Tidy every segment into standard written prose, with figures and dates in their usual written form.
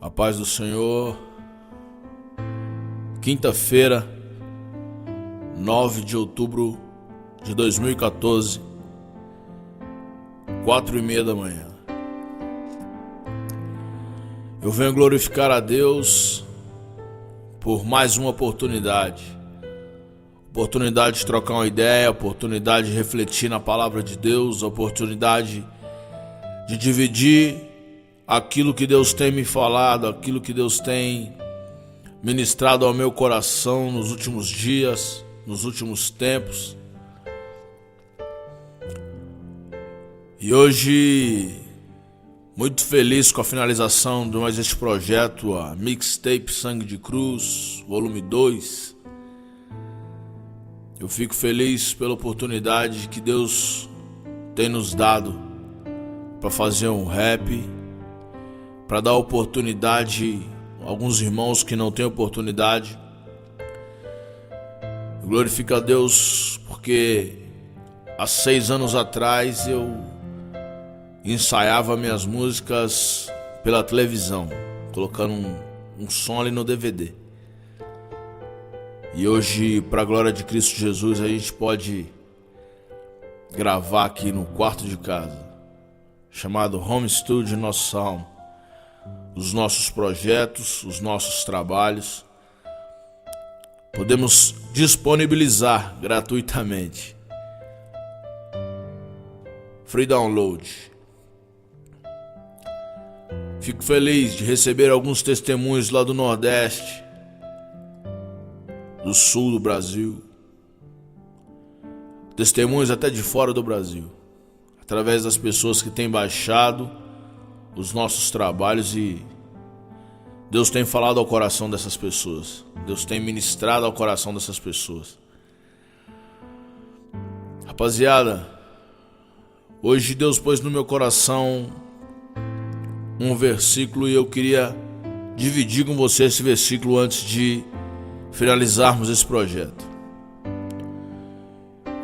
A paz do Senhor. Quinta-feira, 9 de outubro de 2014, 4:30 da manhã. Eu venho glorificar a Deus por mais uma oportunidade de trocar uma ideia, oportunidade de refletir na palavra de Deus, oportunidade de dividir aquilo que Deus tem me falado, aquilo que Deus tem ministrado ao meu coração nos últimos dias, nos últimos tempos. E hoje, muito feliz com a finalização de mais este projeto, a Mixtape Sangue de Cruz, volume 2. Eu fico feliz pela oportunidade que Deus tem nos dado para fazer um rap, para dar oportunidade a alguns irmãos que não têm oportunidade. Eu glorifico a Deus porque há 6 anos atrás eu ensaiava minhas músicas pela televisão, colocando um som ali no DVD. E hoje, para a glória de Cristo Jesus, a gente pode gravar aqui no quarto de casa, chamado Home Studio Nosso Sound, os nossos projetos, os nossos trabalhos. Podemos disponibilizar gratuitamente. Free download. Fico feliz de receber alguns testemunhos lá do Nordeste, do Sul do Brasil, testemunhos até de fora do Brasil, através das pessoas que têm baixado os nossos trabalhos, e Deus tem falado ao coração dessas pessoas, Deus tem ministrado ao coração dessas pessoas. Rapaziada, hoje Deus pôs no meu coração um versículo e eu queria dividir com você esse versículo antes de finalizarmos esse projeto.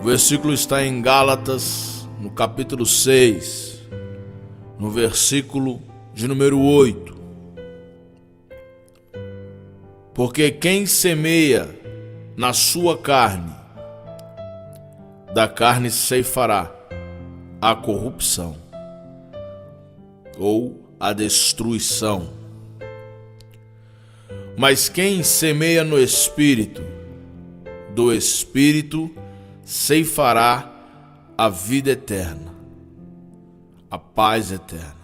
O versículo está em Gálatas, no capítulo 6, no versículo de número 8. Porque quem semeia na sua carne, da carne ceifará a corrupção ou a destruição. Mas quem semeia no Espírito, do Espírito ceifará a vida eterna, a paz eterna.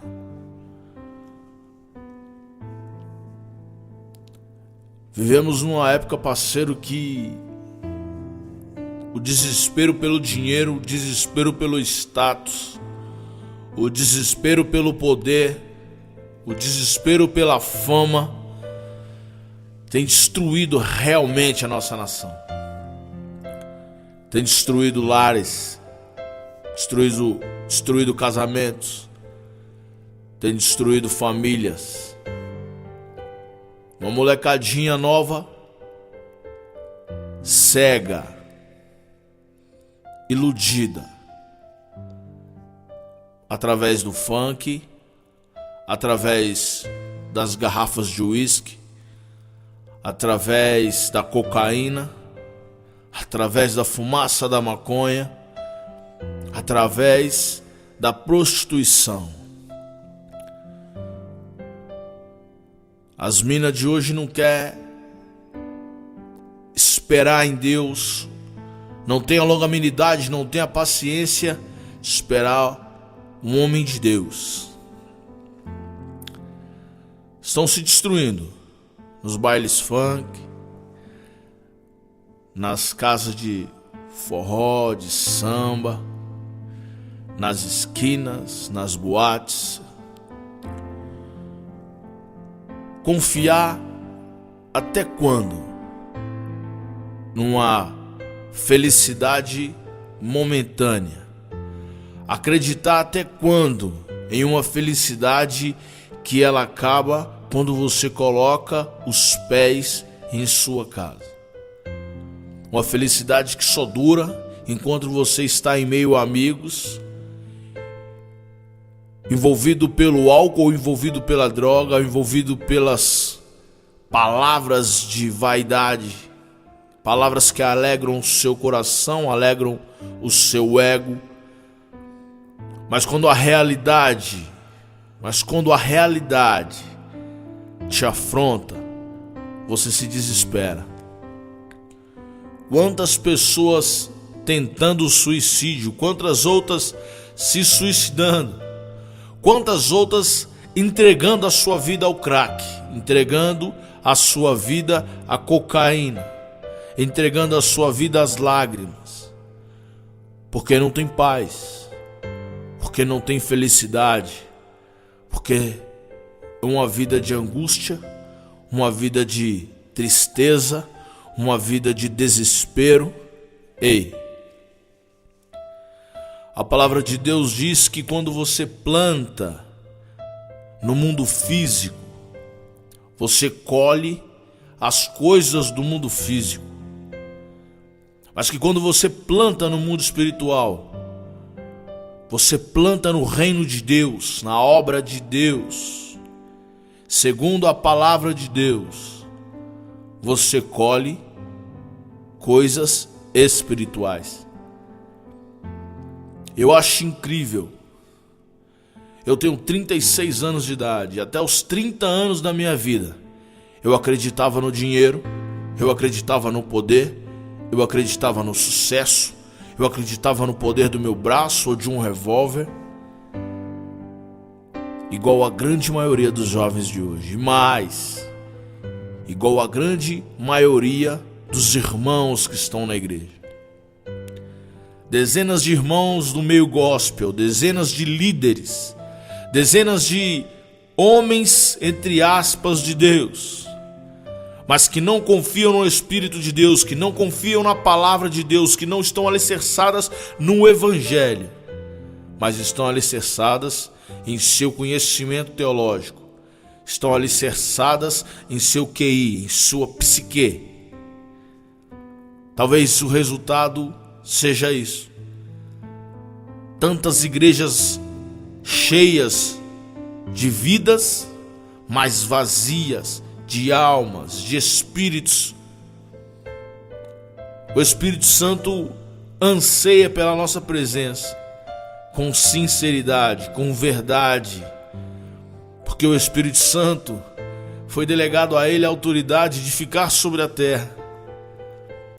Vivemos numa época, parceiro, que o desespero pelo dinheiro, o desespero pelo status, o desespero pelo poder, o desespero pela fama tem destruído realmente a nossa nação. Tem destruído lares, destruído casamentos, tem destruído famílias. Uma molecadinha nova, cega, iludida, através do funk, através das garrafas de uísque, através da cocaína, através da fumaça da maconha, através da prostituição. As minas de hoje não quer esperar em Deus, não tem a longanimidade, não tem a paciência de esperar um homem de Deus. Estão se destruindo nos bailes funk, nas casas de forró, de samba, nas esquinas, nas boates. Confiar até quando numa felicidade momentânea? Acreditar até quando em uma felicidade que ela acaba quando você coloca os pés em sua casa? Uma felicidade que só dura enquanto você está em meio a amigos, envolvido pelo álcool, envolvido pela droga, envolvido pelas palavras de vaidade, palavras que alegram o seu coração, alegram o seu ego. Mas quando a realidade te afronta, você se desespera. Quantas pessoas tentando o suicídio, quantas outras se suicidando, quantas outras entregando a sua vida ao crack, entregando a sua vida à cocaína, entregando a sua vida às lágrimas, porque não tem paz, porque não tem felicidade, porque é uma vida de angústia, uma vida de tristeza, uma vida de desespero. Ei, a palavra de Deus diz que quando você planta no mundo físico, você colhe as coisas do mundo físico. Mas que quando você planta no mundo espiritual, você planta no reino de Deus, na obra de Deus, segundo a palavra de Deus, você colhe coisas espirituais. Eu acho incrível. Eu tenho 36 anos de idade. Até os 30 anos da minha vida, eu acreditava no dinheiro, eu acreditava no poder, eu acreditava no sucesso, eu acreditava no poder do meu braço ou de um revólver, igual a grande maioria dos jovens de hoje. Mas, igual a grande maioria dos irmãos que estão na igreja. Dezenas de irmãos do meio gospel, dezenas de líderes, dezenas de homens, entre aspas, de Deus, mas que não confiam no Espírito de Deus, que não confiam na palavra de Deus, que não estão alicerçadas no Evangelho, mas estão alicerçadas em seu conhecimento teológico, estão alicerçadas em seu QI, em sua psique. Talvez o resultado seja isso. Tantas igrejas cheias de vidas, mas vazias de almas, de espíritos. O Espírito Santo anseia pela nossa presença, com sinceridade, com verdade, porque o Espírito Santo foi delegado a ele a autoridade de ficar sobre a terra,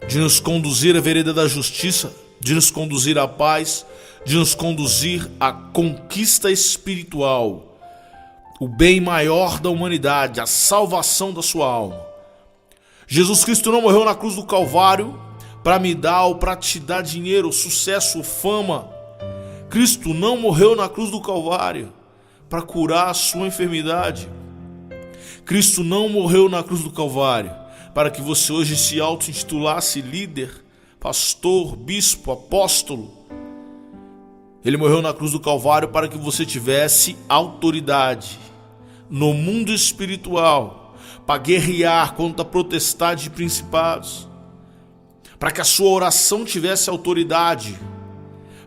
de nos conduzir à vereda da justiça, de nos conduzir à paz, de nos conduzir à conquista espiritual, o bem maior da humanidade, a salvação da sua alma. Jesus Cristo não morreu na cruz do Calvário para me dar ou para te dar dinheiro, sucesso, fama. Cristo não morreu na cruz do Calvário para curar a sua enfermidade. Cristo não morreu na cruz do Calvário para que você hoje se auto-intitulasse líder, pastor, bispo, apóstolo. Ele morreu na cruz do Calvário para que você tivesse autoridade no mundo espiritual, para guerrear contra a potestade de principados, para que a sua oração tivesse autoridade,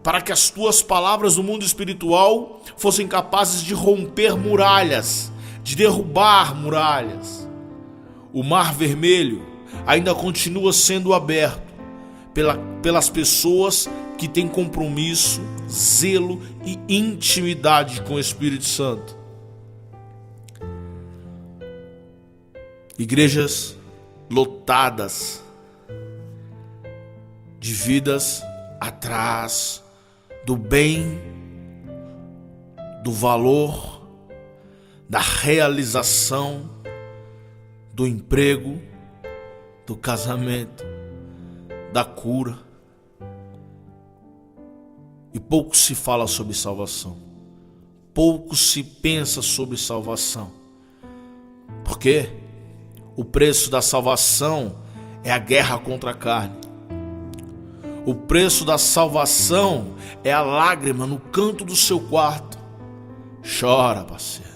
para que as tuas palavras no mundo espiritual fossem capazes de romper muralhas, de derrubar muralhas. O Mar Vermelho ainda continua sendo aberto pelas pessoas que têm compromisso, zelo e intimidade com o Espírito Santo. Igrejas lotadas de vidas atrás do bem, do valor, da realização, do emprego, do casamento, da cura. E pouco se fala sobre salvação, pouco se pensa sobre salvação. Por quê? O preço da salvação é a guerra contra a carne. O preço da salvação é a lágrima no canto do seu quarto. Chora, parceiro.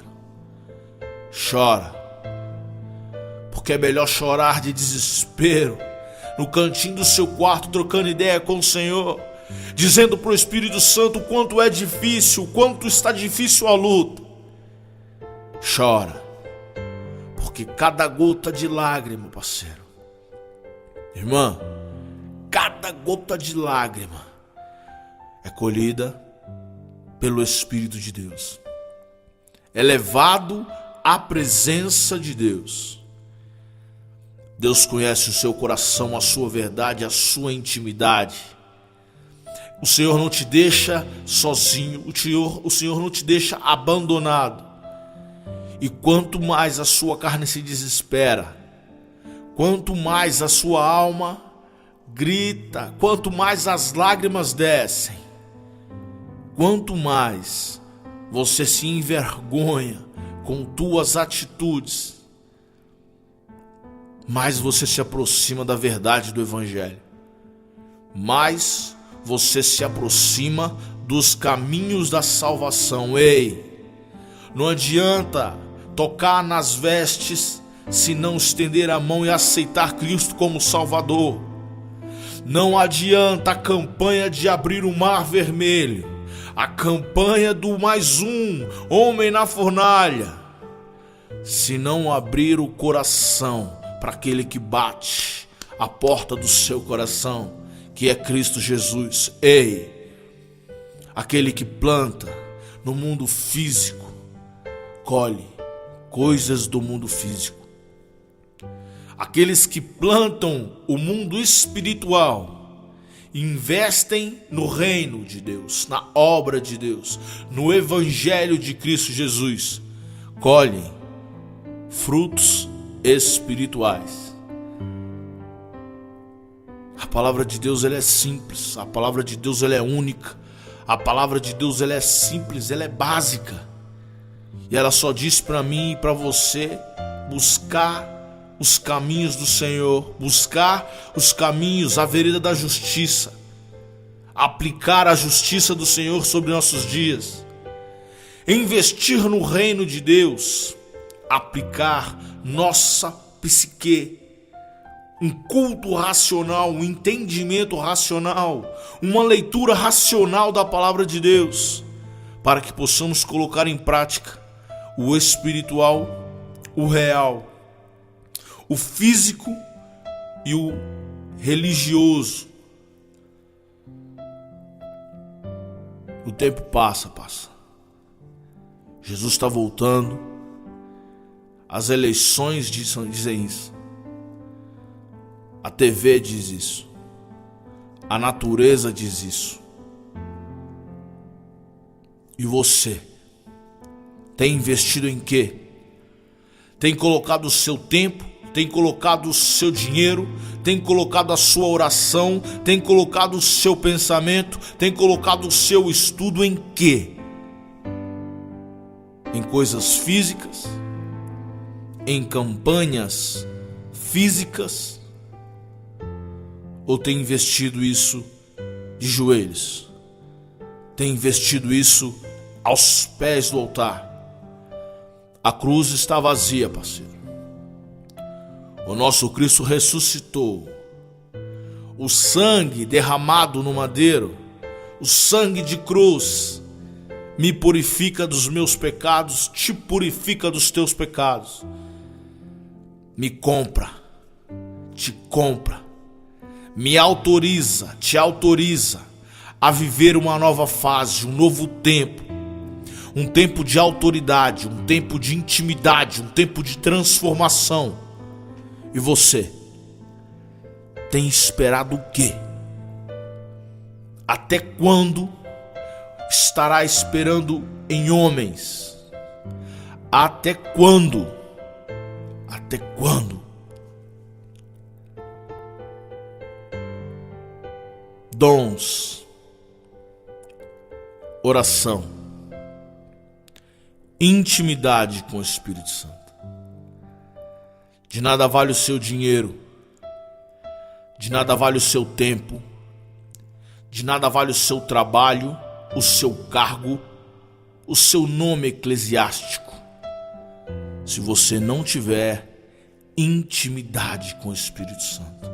Chora. Porque é melhor chorar de desespero no cantinho do seu quarto, trocando ideia com o Senhor, dizendo para o Espírito Santo o quanto é difícil, o quanto está difícil a luta. Chora, porque cada gota de lágrima, parceiro, irmã, cada gota de lágrima é colhida pelo Espírito de Deus, é levado à presença de Deus. Deus conhece o seu coração, a sua verdade, a sua intimidade. O Senhor não te deixa sozinho, o Senhor não te deixa abandonado. E quanto mais a sua carne se desespera, quanto mais a sua alma grita, quanto mais as lágrimas descem, quanto mais você se envergonha com tuas atitudes, mais você se aproxima da verdade do Evangelho, mais você se aproxima dos caminhos da salvação. Ei, não adianta tocar nas vestes se não estender a mão e aceitar Cristo como Salvador. Não adianta a campanha de abrir o mar vermelho, a campanha do mais um homem na fornalha, se não abrir o coração para aquele que bate a porta do seu coração, que é Cristo Jesus. Ei, aquele que planta no mundo físico, colhe coisas do mundo físico. Aqueles que plantam o mundo espiritual, investem no reino de Deus, na obra de Deus, no Evangelho de Cristo Jesus, colhem frutos espirituais. A palavra de Deus, ela é simples, a palavra de Deus, ela é única, a palavra de Deus, ela é simples, ela é básica, e ela só diz para mim e para você buscar os caminhos do Senhor, buscar os caminhos, a vereda da justiça, aplicar a justiça do Senhor sobre nossos dias, investir no reino de Deus, aplicar nossa psique, um culto racional, um entendimento racional, uma leitura racional da palavra de Deus, para que possamos colocar em prática o espiritual, o real, o físico e o religioso. O tempo passa. Jesus está voltando. As eleições dizem isso. A TV diz isso. A natureza diz isso. E você tem investido em quê? Tem colocado o seu tempo, tem colocado o seu dinheiro, tem colocado a sua oração, tem colocado o seu pensamento, tem colocado o seu estudo em quê? Em coisas físicas? Em campanhas físicas? Ou tem investido isso de joelhos? Tem investido isso aos pés do altar? A cruz está vazia, parceiro. O nosso Cristo ressuscitou. O sangue derramado no madeiro, o sangue de cruz, me purifica dos meus pecados, te purifica dos teus pecados. Me compra, te compra, me autoriza, te autoriza a viver uma nova fase, um novo tempo. Um tempo de autoridade, um tempo de intimidade, um tempo de transformação. E você tem esperado o quê? Até quando estará esperando em homens? Até quando? Até quando? Dons, oração, intimidade com o Espírito Santo. De nada vale o seu dinheiro, de nada vale o seu tempo, de nada vale o seu trabalho, o seu cargo, o seu nome eclesiástico, se você não tiver intimidade com o Espírito Santo.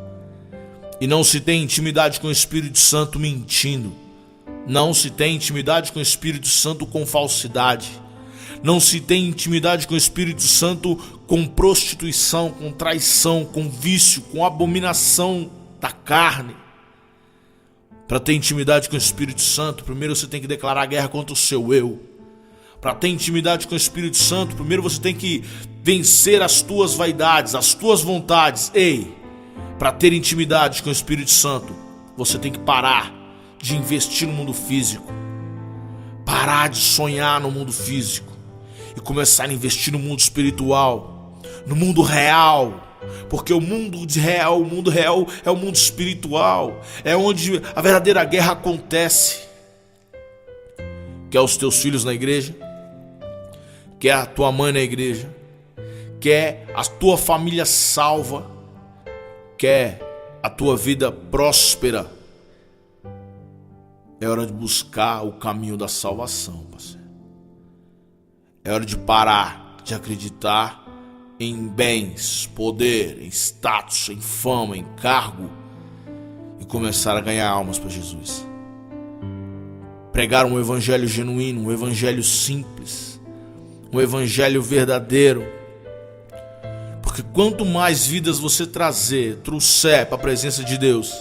E não se tem intimidade com o Espírito Santo mentindo. Não se tem intimidade com o Espírito Santo com falsidade. Não se tem intimidade com o Espírito Santo com prostituição, com traição, com vício, com abominação da carne. Para ter intimidade com o Espírito Santo, primeiro você tem que declarar guerra contra o seu eu. Para ter intimidade com o Espírito Santo, primeiro você tem que vencer as tuas vaidades, as tuas vontades. Ei, para ter intimidade com o Espírito Santo, você tem que parar de investir no mundo físico. Parar de sonhar no mundo físico e começar a investir no mundo espiritual, no mundo real. Porque o mundo real é o mundo espiritual. É onde a verdadeira guerra acontece. Quer os teus filhos na igreja? Quer a tua mãe na igreja? Quer a tua família salva? Quer a tua vida próspera? É hora de buscar o caminho da salvação, parceiro. É hora de parar de acreditar em bens, poder, em status, em fama, em cargo e começar a ganhar almas para Jesus. Pregar um evangelho genuíno, um evangelho simples, um evangelho verdadeiro. Porque quanto mais vidas você trouxer para a presença de Deus,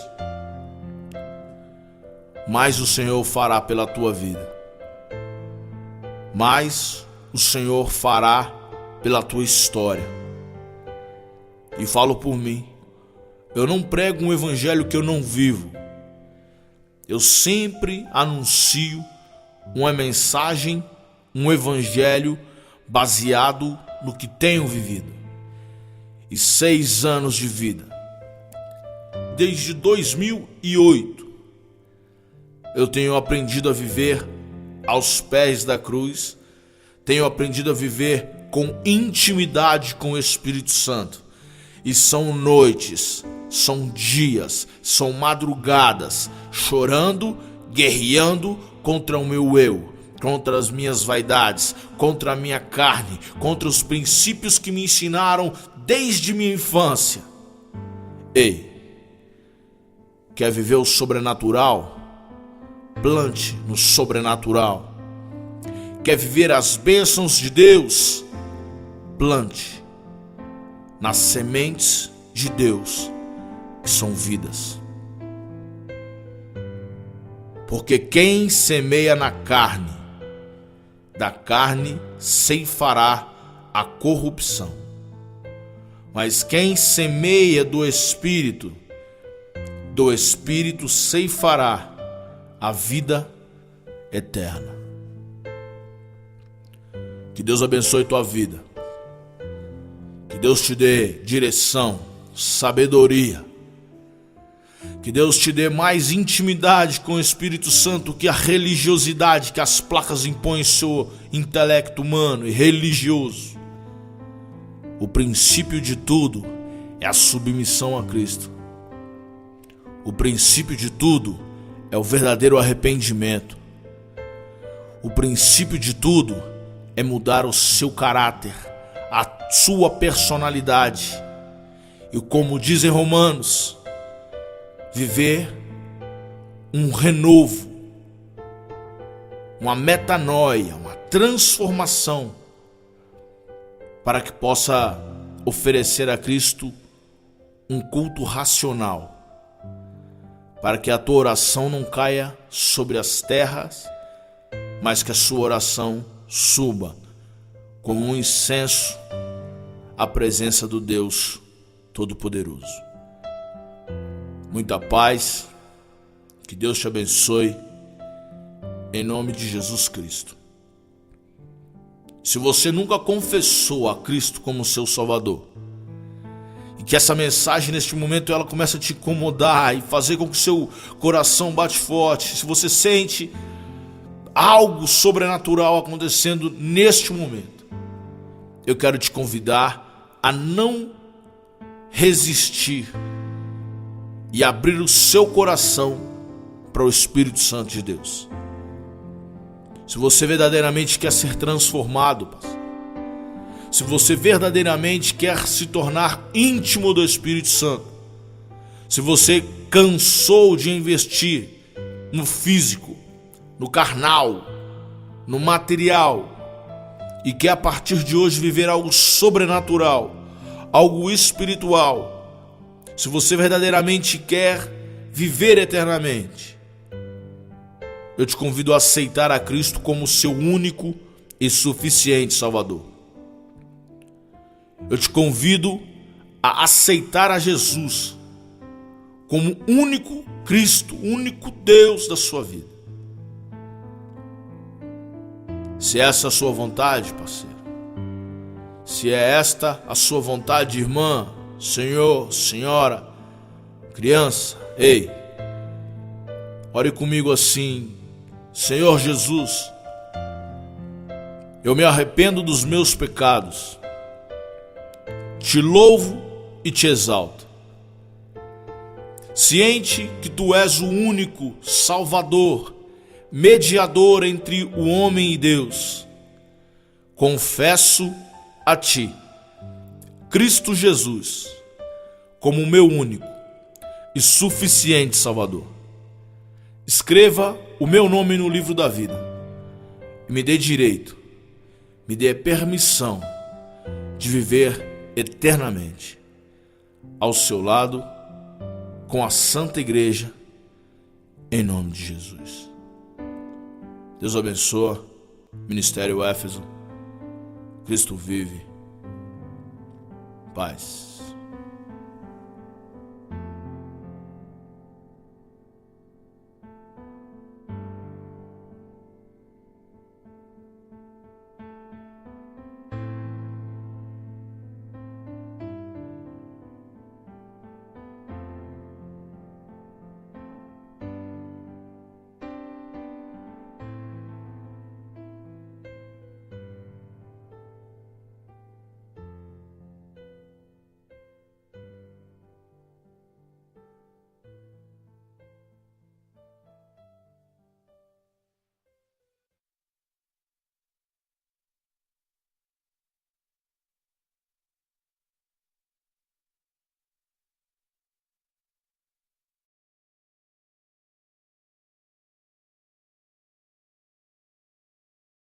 mais o Senhor fará pela tua vida. Mais o Senhor fará pela tua história. E falo por mim, eu não prego um evangelho que eu não vivo. Eu sempre anuncio uma mensagem, um evangelho baseado no que tenho vivido. E 6 anos de vida, desde 2008, eu tenho aprendido a viver aos pés da cruz. Tenho aprendido a viver com intimidade com o Espírito Santo. E são noites, são dias, são madrugadas, chorando, guerreando contra o meu eu, contra as minhas vaidades, contra a minha carne, contra os princípios que me ensinaram desde minha infância. Ei, quer viver o sobrenatural? Plante no sobrenatural. Quer viver as bênçãos de Deus? Plante nas sementes de Deus, que são vidas. Porque quem semeia na carne, da carne ceifará a corrupção. Mas quem semeia do Espírito ceifará a vida eterna. Que Deus abençoe tua vida. Que Deus te dê direção, sabedoria. Que Deus te dê mais intimidade com o Espírito Santo que a religiosidade que as placas impõem seu intelecto humano e religioso. O princípio de tudo é a submissão a Cristo. O princípio de tudo é o verdadeiro arrependimento. O princípio de tudo é mudar o seu caráter, a sua personalidade. E como dizem Romanos, viver um renovo, uma metanoia, uma transformação, para que possa oferecer a Cristo um culto racional, para que a tua oração não caia sobre as terras, mas que a sua oração suba como um incenso à presença do Deus Todo-Poderoso. Muita paz, que Deus te abençoe, em nome de Jesus Cristo. Se você nunca confessou a Cristo como seu Salvador, e que essa mensagem neste momento ela começa a te incomodar e fazer com que seu coração bate forte, se você sente algo sobrenatural acontecendo neste momento, eu quero te convidar a não resistir e abrir o seu coração para o Espírito Santo de Deus. Se você verdadeiramente quer ser transformado, se você verdadeiramente quer se tornar íntimo do Espírito Santo, se você cansou de investir no físico, no carnal, no material, e quer a partir de hoje viver algo sobrenatural, algo espiritual, se você verdadeiramente quer viver eternamente, eu te convido a aceitar a Cristo como seu único e suficiente Salvador. Eu te convido a aceitar a Jesus como único Cristo, único Deus da sua vida. Se essa é a sua vontade, parceiro, se é esta a sua vontade, irmã, senhor, senhora, criança, ei, ore comigo assim: Senhor Jesus, eu me arrependo dos meus pecados, te louvo e te exalto, ciente que tu és o único Salvador, mediador entre o homem e Deus. Confesso a ti, Cristo Jesus, como meu único e suficiente Salvador. Escreva o meu nome no livro da vida e me dê direito, me dê permissão de viver eternamente ao seu lado com a Santa Igreja, em nome de Jesus. Deus abençoe. Ministério Éfeso. Cristo vive. Paz.